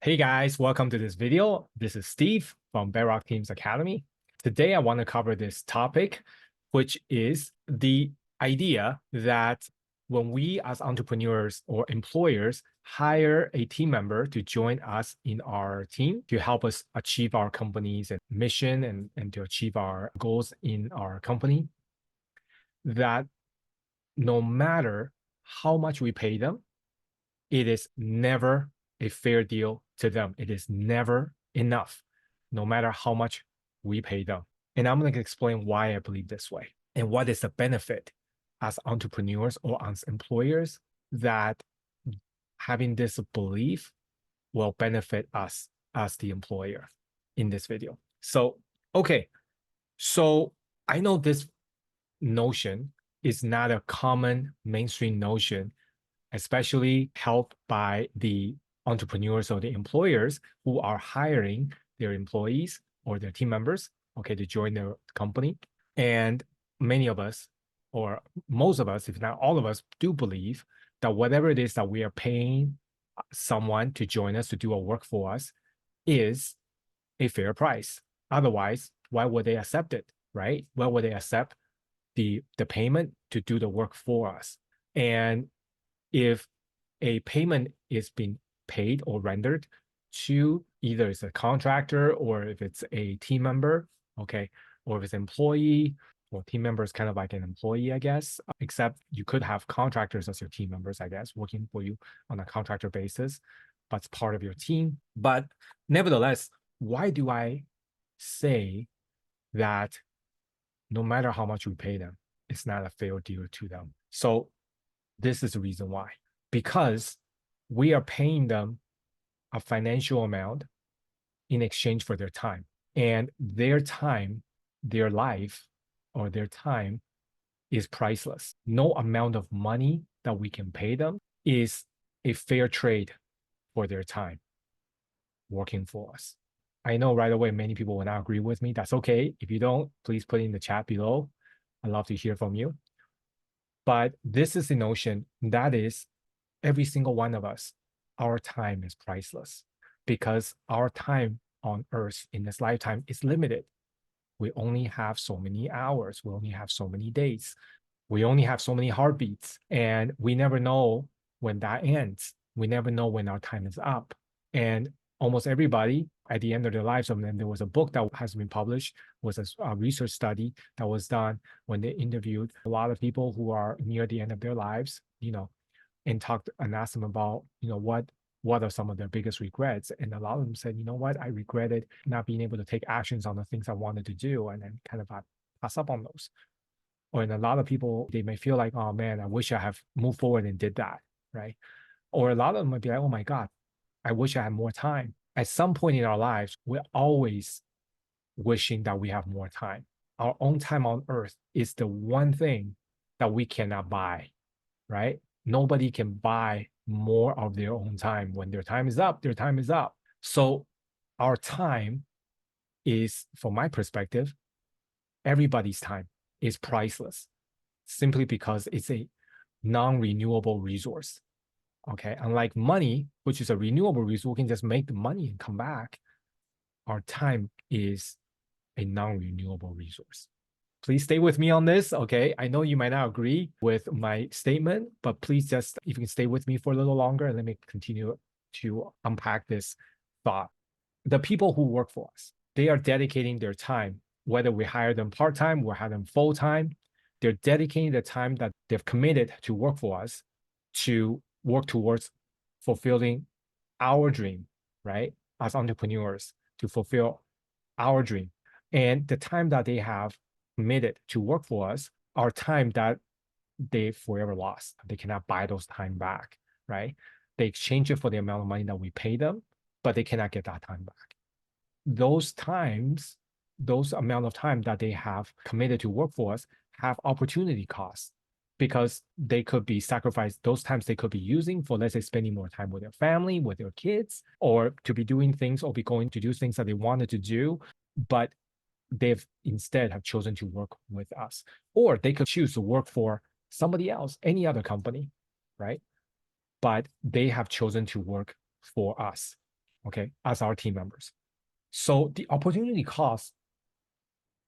Hey guys, welcome to this video. This is Steve from Bedrock Teams Academy. Today I want to cover this topic, which is the idea that when we as entrepreneurs or employers hire a team member to join us in our team to help us achieve our company's mission and to achieve our goals in our company, that no matter how much we pay them, it is never a fair deal to them. It is never enough, no matter how much we pay them. And I'm going to explain why I believe this way and what is the benefit as entrepreneurs or as employers that having this belief will benefit us as the employer in this video. So, okay. So I know this notion is not a common mainstream notion, especially held by the entrepreneurs or the employers who are hiring their employees or their team members, okay, to join their company. And many of us, or most of us, if not all of us, do believe that whatever it is that we are paying someone to join us to do a work for us is a fair price. Otherwise, why would they accept it, right? Why would they accept the payment to do the work for us? And if a payment is being paid or rendered to either it's a contractor or if it's a team member, okay, or if it's an employee, well, team member is kind of like an employee, I guess, except you could have contractors as your team members, I guess, working for you on a contractor basis, but it's part of your team. But nevertheless, why do I say that no matter how much we pay them, it's not a fair deal to them? So this is the reason why. Because we are paying them a financial amount in exchange for their time. And their time, their life, or their time is priceless. No amount of money that we can pay them is a fair trade for their time working for us. I know right away many people will not agree with me. That's okay. If you don't, please put in the chat below. I'd love to hear from you. But this is the notion that is every single one of us, our time is priceless because our time on earth in this lifetime is limited. We only have so many hours. We only have so many days. We only have so many heartbeats. And we never know when that ends. We never know when our time is up. And almost everybody at the end of their lives, and then there was a book that has been published, was a research study that was done when they interviewed a lot of people who are near the end of their lives, and talked and asked them about, what are some of their biggest regrets? And a lot of them said, you know what, I regretted not being able to take actions on the things I wanted to do and then kind of pass up on those. Or in a lot of people, they may feel like, oh man, I wish I have moved forward and did that, right? Or a lot of them might be like, oh my God, I wish I had more time. At some point in our lives, we're always wishing that we have more time. Our own time on earth is the one thing that we cannot buy, right? Nobody can buy more of their own time. When their time is up, their time is up. So our time is, from my perspective, everybody's time is priceless simply because it's a non-renewable resource. Okay. Unlike money, which is a renewable resource, we can just make the money and come back. Our time is a non-renewable resource. Please stay with me on this, okay? I know you might not agree with my statement, but please just, if you can stay with me for a little longer, let me continue to unpack this thought. The people who work for us, they are dedicating their time, whether we hire them part-time or hire them full-time, they're dedicating the time that they've committed to work for us to work towards fulfilling our dream, right? As entrepreneurs, to fulfill our dream. And the time that they have committed to work for us are time that they forever lost. They cannot buy those time back, right? They exchange it for the amount of money that we pay them, but they cannot get that time back. Those times, those amount of time that they have committed to work for us have opportunity costs because they could be sacrificed. Those times they could be using for, let's say, spending more time with their family, with their kids, or to be doing things or be going to do things that they wanted to do, but they've instead have chosen to work with us. Or they could choose to work for somebody else, any other company, right? But they have chosen to work for us. okay, as our team members. So the opportunity cost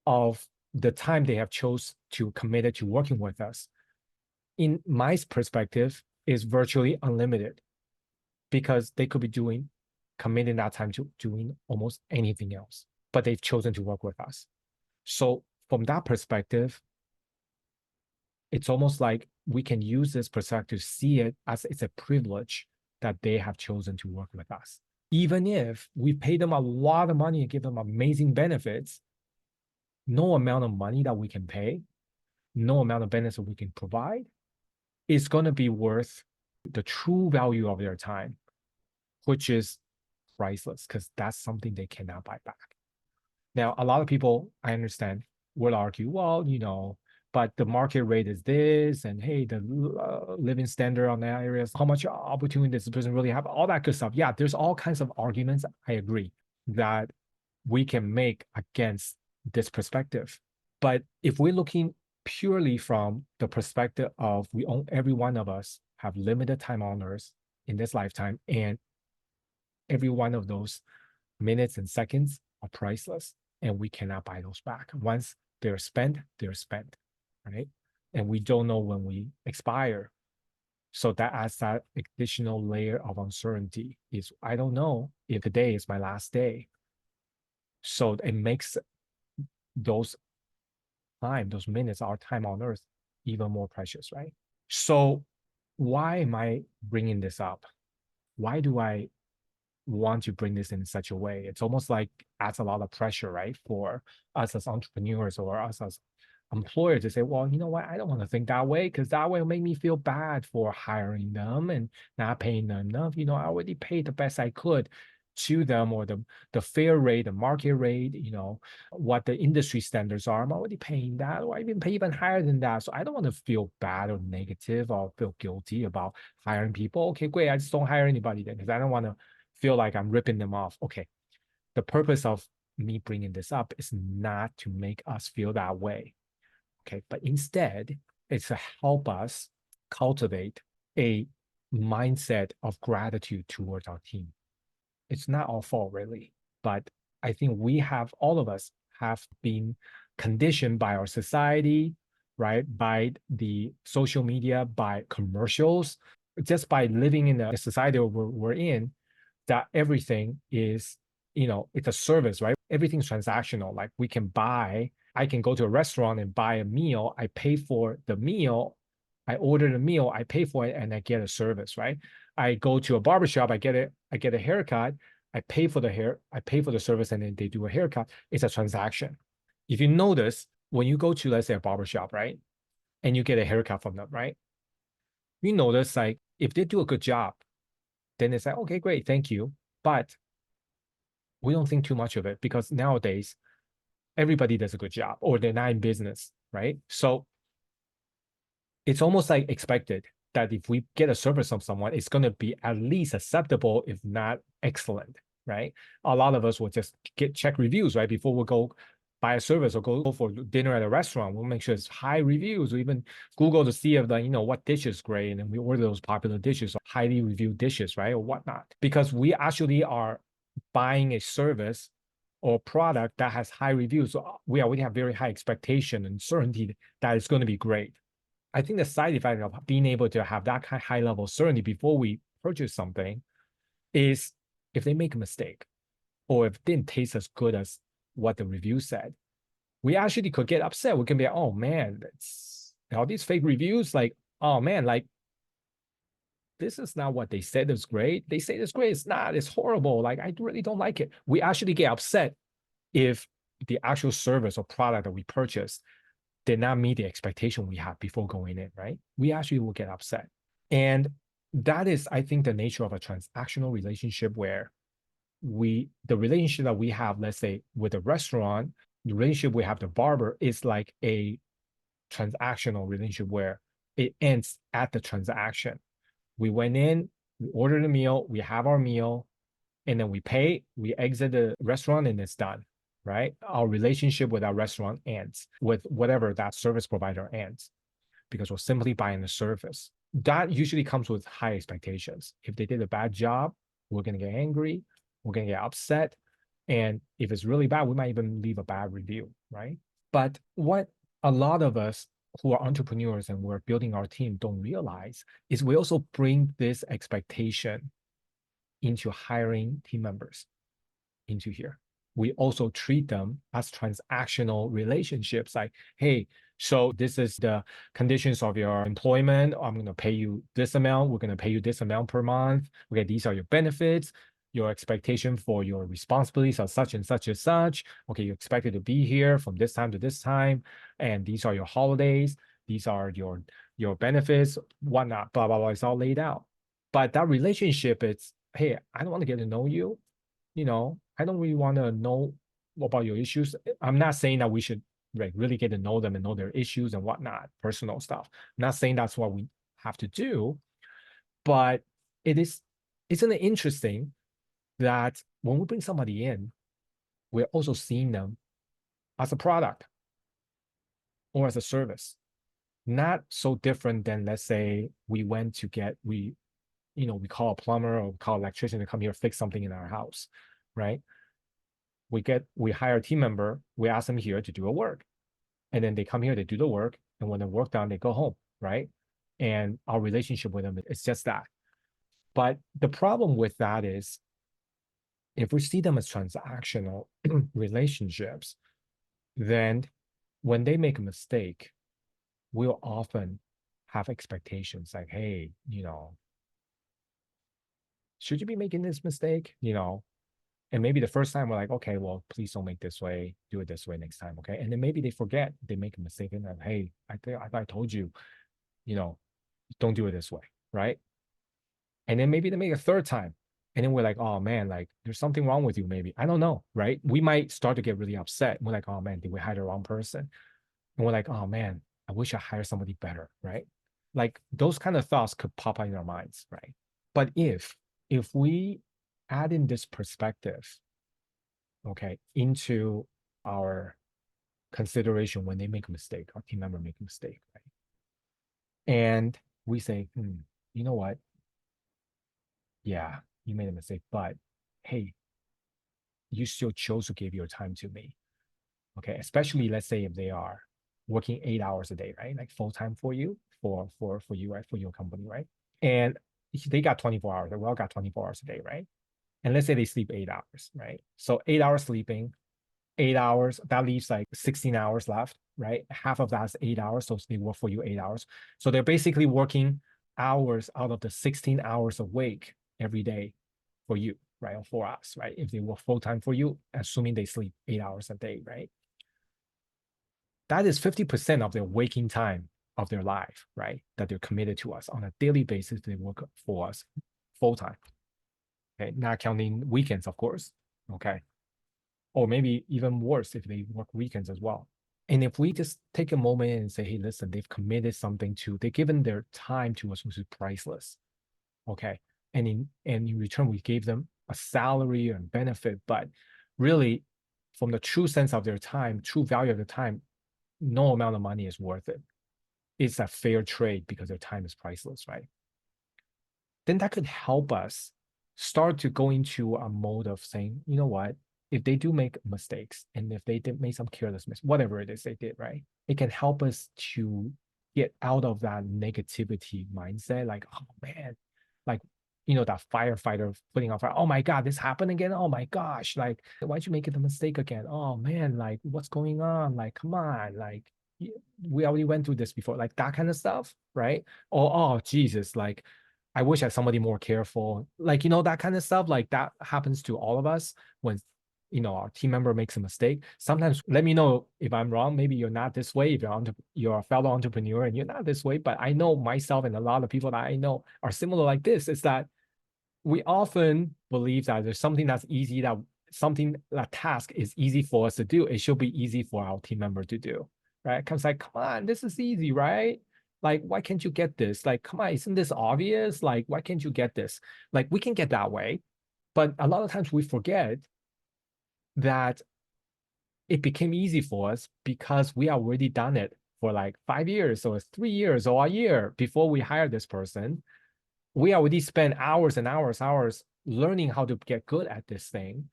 of the time they have chose to committed to working with us, in my perspective, is virtually unlimited, because they could be committing that time to doing almost anything else, but they've chosen to work with us. So from that perspective, it's almost like we can use this perspective to see it as it's a privilege that they have chosen to work with us. Even if we pay them a lot of money and give them amazing benefits, no amount of money that we can pay, no amount of benefits we can provide is going to be worth the true value of their time, which is priceless, because that's something they cannot buy back. Now, a lot of people, I understand, will argue, well, but the market rate is this, and hey, the living standard on that area, how much opportunity does the person really have, all that good stuff. Yeah, there's all kinds of arguments, I agree, that we can make against this perspective. But if we're looking purely from the perspective of every one of us have limited time on earth in this lifetime, and every one of those minutes and seconds are priceless, and we cannot buy those back. Once they're spent, right? And we don't know when we expire. So that adds that additional layer of uncertainty. Is I don't know if today is my last day. So it makes those minutes, our time on earth, even more precious, right? So why am I bringing this up? Why do I want to bring this in such a way? It's almost like adds a lot of pressure, right, for us as entrepreneurs or us as employers to say, well, you know what, I don't want to think that way, because that way will make me feel bad for hiring them and not paying them enough. I already paid the best I could to them, or the fair rate, the market rate, what the industry standards are. I'm already paying that, or I even pay even higher than that. So I don't want to feel bad or negative or feel guilty about hiring people. Okay, great. I just don't hire anybody then, because I don't want to feel like I'm ripping them off. Okay. The purpose of me bringing this up is not to make us feel that way. Okay. But instead, it's to help us cultivate a mindset of gratitude towards our team. It's not our fault, really, but I think all of us have been conditioned by our society, right? By the social media, by commercials, just by living in the society we're in, that everything is, it's a service, right? Everything's transactional. Like I can go to a restaurant and buy a meal. I pay for the meal. I order the meal, I pay for it, and I get a service, right? I go to a barbershop, I get a haircut, I pay for the hair, I pay for the service, and then they do a haircut. It's a transaction. If you notice, when you go to, let's say, a barbershop, right, and you get a haircut from them, right, you notice, like, if they do a good job, then it's like, okay, great, thank you. But we don't think too much of it, because nowadays everybody does a good job, or they're not in business, right? So it's almost like expected that if we get a service from someone, it's going to be at least acceptable, if not excellent, right? A lot of us will just check reviews, right, before we go buy a service or go for dinner at a restaurant. We'll make sure it's high reviews, or even Google to see if what dish is great, and then we order those popular dishes or highly reviewed dishes, right, or whatnot, because we actually are buying a service or product that has high reviews. So we already have very high expectation and certainty that it's going to be great. I think the side effect of being able to have that kind of high level certainty before we purchase something is, if they make a mistake, or if it didn't taste as good as what the review said, we actually could get upset. We can be like, oh man, it's all these fake reviews. Like, oh man, like, this is not what they said is great. They say it's great. It's not. It's horrible. Like, I really don't like it. We actually get upset if the actual service or product that we purchased did not meet the expectation we had before going in, right? We actually will get upset. And that is, I think, the nature of a transactional relationship, where the relationship that we have, let's say, with a restaurant, the relationship we have with the barber is like a transactional relationship where it ends at the transaction. We went in, we ordered a meal, we have our meal, and then we pay, we exit the restaurant, and it's done, right? Our relationship with our restaurant ends, with whatever that service provider ends, because we're simply buying the service. That usually comes with high expectations. If they did a bad job, we're going to get angry. we're going to get upset. And if it's really bad, we might even leave a bad review, right? But what a lot of us who are entrepreneurs and we're building our team don't realize is we also bring this expectation into hiring team members into here. We also treat them as transactional relationships, like, hey, so this is the conditions of your employment. I'm going to pay you this amount. We're going to pay you this amount per month. Okay, these are your benefits. Your expectation for your responsibilities are such and such and such. Okay, you're expected to be here from this time to this time. And these are your holidays. These are your benefits, whatnot, blah, blah, blah. It's all laid out. But that relationship, it's, hey, I don't want to get to know you. I don't really want to know about your issues. I'm not saying that we should really get to know them and know their issues and whatnot, personal stuff. I'm not saying that's what we have to do, but isn't it interesting that when we bring somebody in, we're also seeing them as a product or as a service, not so different than, let's say, we call a plumber or we call an electrician to come here fix something in our house, right? We hire a team member, we ask them here to do a work, and then they come here, they do the work, and when the work done, they go home, right? And our relationship with them is just that. But the problem with that is, if we see them as transactional relationships, then when they make a mistake, we'll often have expectations like, hey, should you be making this mistake? And maybe the first time we're like, okay, well, please don't make this way, do it this way next time, okay? And then maybe they forget, they make a mistake and then, hey, I told you, don't do it this way, right? And then maybe they make a third time. And then we're like, oh man, like there's something wrong with you, maybe. I don't know, right? We might start to get really upset. We're like, oh man, did we hire the wrong person? And we're like, oh man, I wish I hired somebody better, right? Like those kind of thoughts could pop up in our minds, right? But if we add in this perspective, okay, into our consideration when they make a mistake, our team member make a mistake, right? And we say, you know what? Yeah, you made a mistake, but hey, you still chose to give your time to me. Okay, especially let's say if they are working 8 hours a day, right? Like full time for you, for you, right? For your company, right? And they got 24 hours, we all got 24 hours a day, right? And let's say they sleep 8 hours, right? So 8 hours sleeping, 8 hours, that leaves like 16 hours left, right? Half of that's 8 hours, so they work for you 8 hours. So they're basically working hours out of the 16 hours awake every day for you, right? Or for us, right? If they work full time for you, assuming they sleep 8 hours a day, right? That is 50% of their waking time of their life, right? That they're committed to us on a daily basis. They work for us full time. Okay, not counting weekends, of course. Okay, or maybe even worse if they work weekends as well. And if we just take a moment and say, hey, listen, they've committed something they've given their time to us, which is priceless. Okay, and in return, we gave them a salary and benefit, but really, from the true sense of their time, true value of the time, no amount of money is worth it. It's a fair trade because their time is priceless, right? Then that could help us start to go into a mode of saying, you know what, if they do make mistakes and if they did make some careless mistakes, whatever it is they did, right? It can help us to get out of that negativity mindset, like, oh man, like, that firefighter putting out fire. Oh my God, this happened again. Oh my gosh, like, why'd you make it a mistake again? Oh man, like, what's going on? Like, come on, like, we already went through this before, like that kind of stuff, right? Or, oh Jesus, like, I wish I had somebody more careful, like, that kind of stuff. Like that happens to all of us when our team member makes a mistake. Sometimes let me know if I'm wrong. Maybe you're not this way. If you're a fellow entrepreneur and you're not this way, but I know myself and a lot of people that I know are similar like this. Is that we often believe that there's something that's easy, that task is easy for us to do. It should be easy for our team member to do, right? Because like, come on, this is easy, right? Like, why can't you get this? Like, come on, isn't this obvious? Like, why can't you get this? Like, we can get that way, but a lot of times we forget that it became easy for us because we already done it for like 5 years or 3 years or a year before we hired this person. We already spent hours and hours learning how to get good at this thing.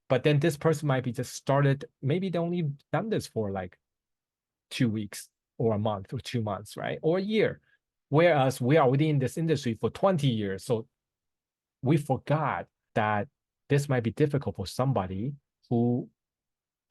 But then this person might be just started, maybe they only done this for like 2 weeks or a month or 2 months, right? Or a year. Whereas we are within this industry for 20 years. So we forgot that this might be difficult for somebody who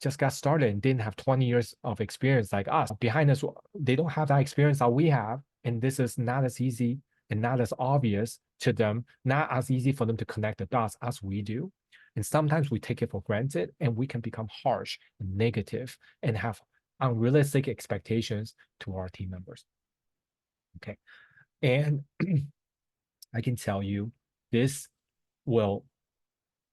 just got started and didn't have 20 years of experience like us. Behind us, they don't have that experience that we have. And this is not as easy and not as obvious to them, not as easy for them to connect the dots as we do. And sometimes we take it for granted and we can become harsh and negative and have unrealistic expectations to our team members. Okay. And I can tell you this will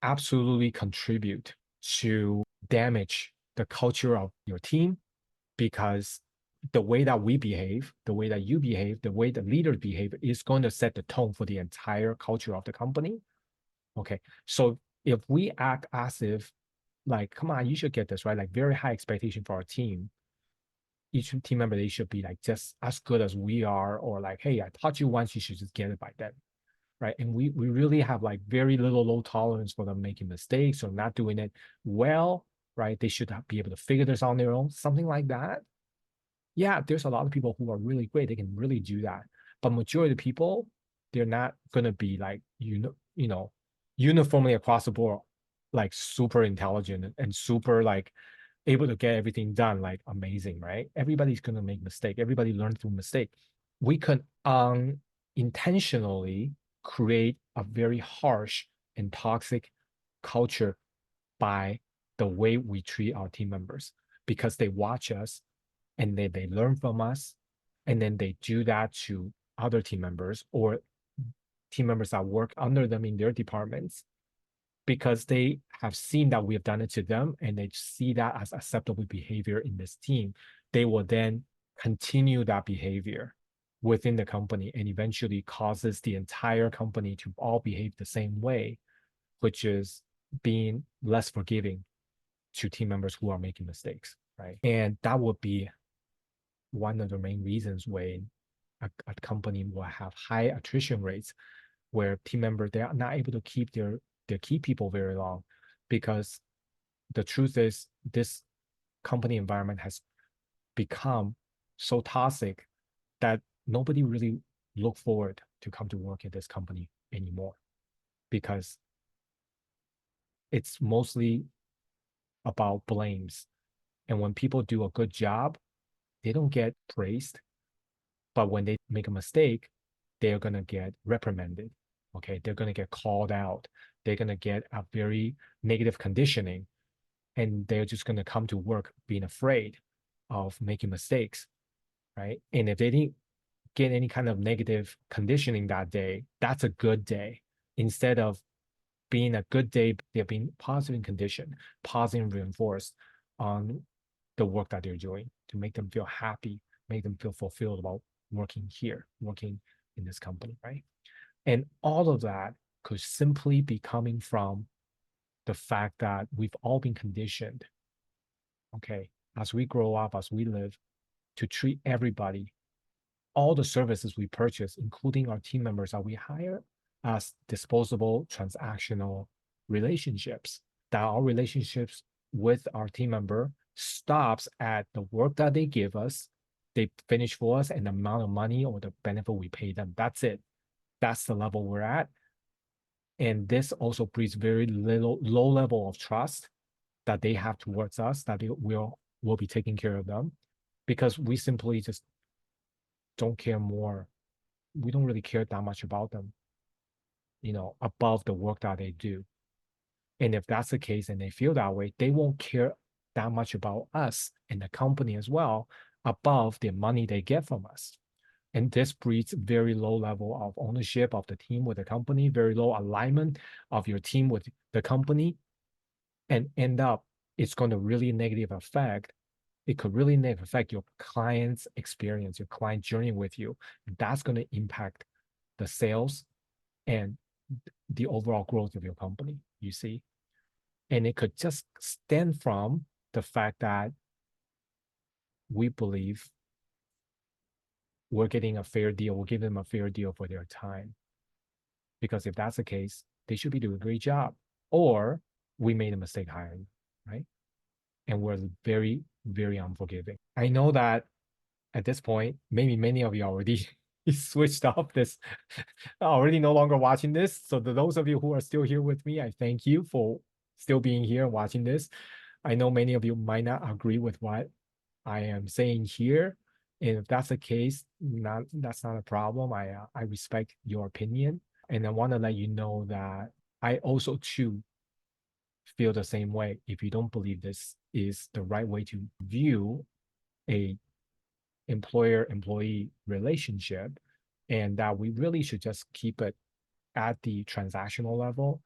absolutely contribute to damage the culture of your team, because the way that we behave, the way that you behave, the way the leaders behave is going to set the tone for the entire culture of the company. Okay. So if we act as if like, come on, you should get this, right? Like very high expectation for our team. Each team member, they should be like just as good as we are, or like, hey, I taught you once, you should just get it by then. Right. And we really have like very low tolerance for them making mistakes or not doing it well. Right. They should be able to figure this out on their own, something like that. Yeah, there's a lot of people who are really great. They can really do that. But majority of the people, they're not gonna be like uniformly across the board, like super intelligent and super like able to get everything done, like amazing, right? Everybody's gonna make mistake. Everybody learns through mistake. We could intentionally create a very harsh and toxic culture by the way we treat our team members, because they watch us and they learn from us, and then they do that to other team members or team members that work under them in their departments, because they have seen that we have done it to them and they see that as acceptable behavior in this team. They will then continue that behavior within the company and eventually causes the entire company to all behave the same way, which is being less forgiving to team members who are making mistakes, right? And that would be one of the main reasons why a company will have high attrition rates, where team members, they are not able to keep their key people very long, because the truth is this company environment has become so toxic that nobody really look forward to come to work at this company anymore, because it's mostly about blames. And when people do a good job, they don't get praised. But when they make a mistake, they're going to get reprimanded. Okay. They're going to get called out. They're going to get a very negative conditioning. And they're just going to come to work being afraid of making mistakes. Right. And if they didn't get any kind of negative conditioning that day, that's a good day. Instead of being a good day, they're being positive conditioned, positive reinforced on the work that they're doing to make them feel happy, make them feel fulfilled about working here, working in this company, right? And all of that could simply be coming from the fact that we've all been conditioned, okay, as we grow up, as we live, to treat everybody, all the services we purchase, including our team members that we hire, as disposable, transactional relationships. That our relationships with our team member stops at the work that they give us, they finish for us, and the amount of money or the benefit we pay them. That's it. That's the level we're at. And this also breeds very low level of trust that they have towards us, that they will be taking care of them, because we simply just don't care more. We don't really care that much about them, above the work that they do. And if that's the case and they feel that way, they won't care that much about us and the company as well, above the money they get from us. And this breeds very low level of ownership of the team with the company, very low alignment of your team with the company, and end up, it's going to really negative affect. It could really negative affect your client's experience, your client journey with you. And that's going to impact the sales and the overall growth of your company, you see. And it could just stem from the fact that we believe we're getting a fair deal, we'll give them a fair deal for their time. Because if that's the case, they should be doing a great job, or we made a mistake hiring, right? And we're very, very unforgiving. I know that at this point, maybe many of you already switched off this, already no longer watching this. So those of you who are still here with me, I thank you for still being here and watching this. I know many of you might not agree with what I am saying here. And if that's the case, that's not a problem. I respect your opinion. And I want to let you know that I also too feel the same way. If you don't believe this is the right way to view a employer-employee relationship, and that we really should just keep it at the transactional level,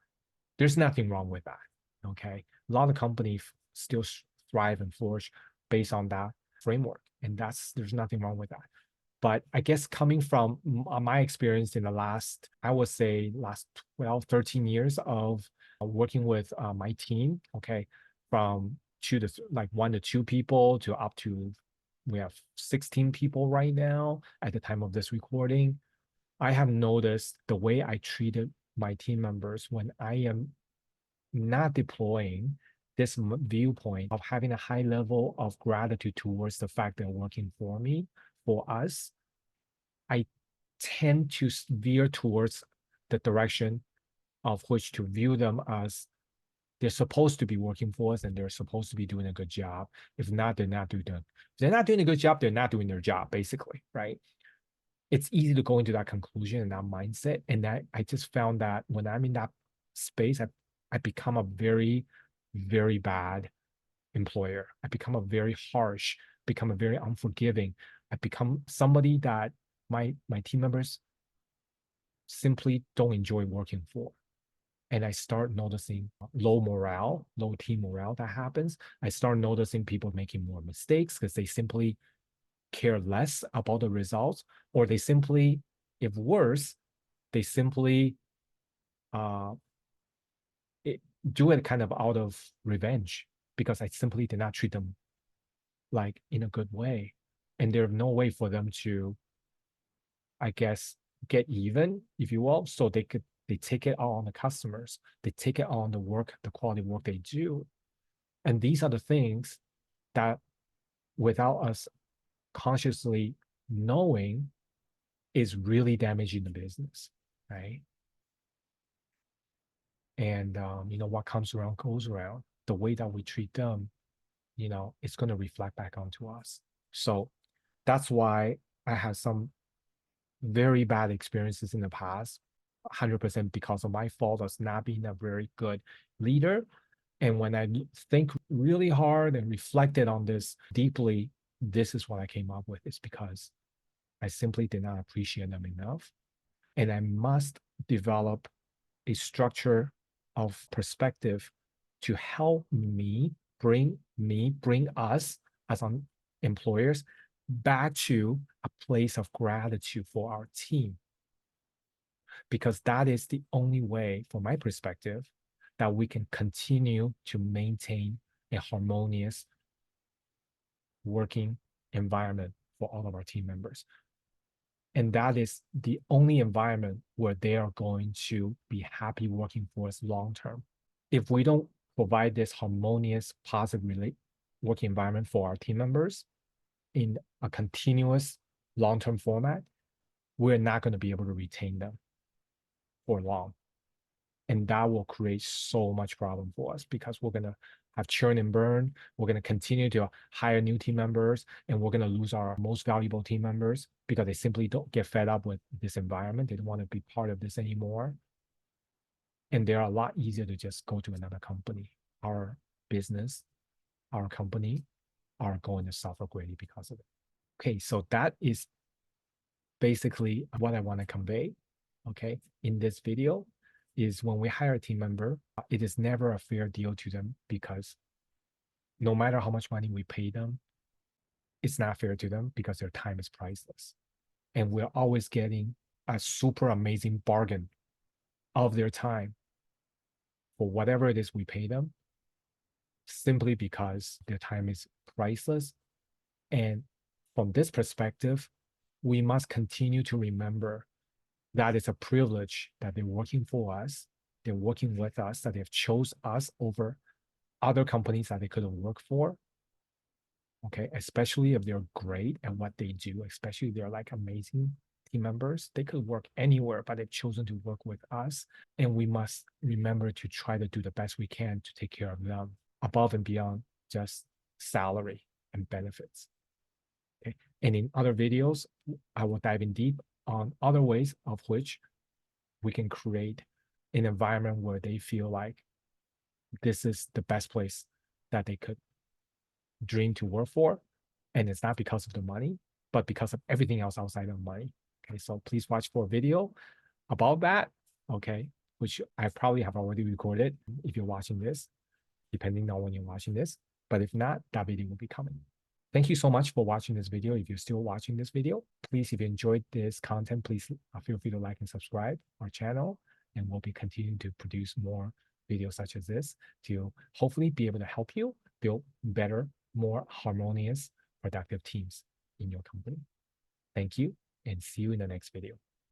there's nothing wrong with that. Okay. A lot of companies still thrive and flourish based on that framework. And there's nothing wrong with that. But I guess coming from my experience in the last, I would say last 12, 13 years of working with my team, okay, from like 1 to 2 people to up to, we have 16 people right now at the time of this recording. I have noticed the way I treated my team members when I am not deploying this viewpoint of having a high level of gratitude towards the fact they're working for me, for us, I tend to veer towards the direction of which to view them as they're supposed to be working for us and they're supposed to be doing a good job. If not, they're not doing if they're not doing a good job, they're not doing their job, basically, right? It's easy to go into that conclusion and that mindset. And that I just found that when I'm in that space, I become a very, very bad employer. I become a very harsh, become a very unforgiving. I become somebody that my team members simply don't enjoy working for. And I start noticing low morale, low team morale that happens. I start noticing people making more mistakes because they simply care less about the results, or they simply, if worse, they simply uh, do it kind of out of revenge because I simply did not treat them like in a good way. And there's no way for them to, I guess, get even, if you will. So they take it all on the customers. They take it all on the work, the quality work they do. And these are the things that without us consciously knowing is really damaging the business, right? And what comes around goes around. The way that we treat them, it's going to reflect back onto us. So that's why I had some very bad experiences in the past, 100% because of my fault of not being a very good leader. And when I think really hard and reflected on this deeply, this is what I came up with. It's because I simply did not appreciate them enough. And I must develop a structure of perspective to help bring us as employers back to a place of gratitude for our team. Because that is the only way, from my perspective, that we can continue to maintain a harmonious working environment for all of our team members. And that is the only environment where they are going to be happy working for us long term. If we don't provide this harmonious, positive working environment for our team members in a continuous long-term format, we're not going to be able to retain them for long. And that will create so much problem for us because we're going to have churn and burn. We're going to continue to hire new team members, and we're going to lose our most valuable team members because they simply don't get fed up with this environment. They don't want to be part of this anymore. And they're a lot easier to just go to another company. Our business, our company are going to suffer greatly because of it. Okay, so that is basically what I want to convey, okay, in this video. Is when we hire a team member, it is never a fair deal to them because no matter how much money we pay them, it's not fair to them because their time is priceless. And we're always getting a super amazing bargain of their time for whatever it is we pay them, simply because their time is priceless. And from this perspective, we must continue to remember that it's a privilege that they're working for us, they're working with us, that they've chose us over other companies that they could have worked for. Okay, especially if they're great at what they do, especially if they're like amazing team members, they could work anywhere, but they've chosen to work with us. And we must remember to try to do the best we can to take care of them above and beyond just salary and benefits. Okay. And in other videos, I will dive in deep on other ways of which we can create an environment where they feel like this is the best place that they could dream to work for. And it's not because of the money, but because of everything else outside of money. Okay, so please watch for a video about that. Okay, which I probably have already recorded if you're watching this, depending on when you're watching this. But if not, that video will be coming. Thank you so much for watching this video. If you're still watching this video, please, if you enjoyed this content, please feel free to like and subscribe our channel. And we'll be continuing to produce more videos such as this to hopefully be able to help you build better, more harmonious, productive teams in your company. Thank you, and see you in the next video.